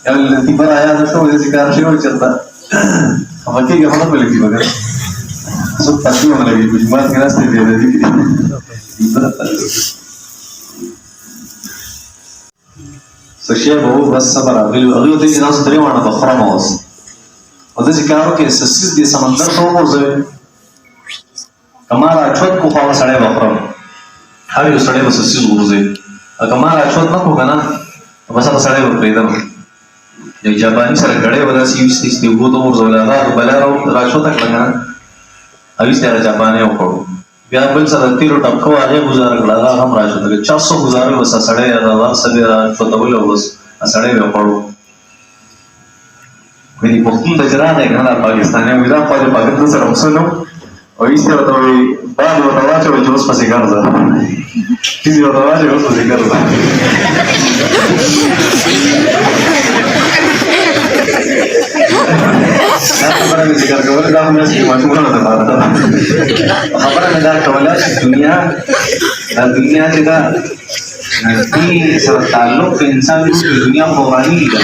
التي برا هذا شو ذكر شيء وجدت أما كي يخلص بالكي بقى صوت تسمع من اللي بيجمع الناس تبي هذا ذيك سشيء بهو بس صبر أغلب ذيك الناس تري وانا بخرا موز وده ذكره كي سسيس دي سمندر تو موز كمال أشوت كوفا وسړی بخرا هاي وسړی بس سسيس موزه كمال أشوت ما كوكنا بس هذا سړی بخريدم یک جاپانی سره غړې ودا سیوستي ستیو تو ورزولا دا بلارو راشو تک لګا اوی ستاره جاپانی وکړو بیا بل سره تیرو ټکو هغه گزار کړه دا هم راشو تک 400 گزارې وس سړې دا ور سره راشو ته ول وس سړې وکړو کوي په کوم تجربه نه کنه پاکستاني ودا په پاکستان سره مسلو او ایستره ته بعد ودا چې اوس پسې ګرځا کیږي ودا چې اوس پسې ګرځا خبره مې ذکر کول دا هم چې ماشومان ته پاره خبره مې دا کوله چې دنیا چې دا سره تعلق انسان د دنیا قرآني ده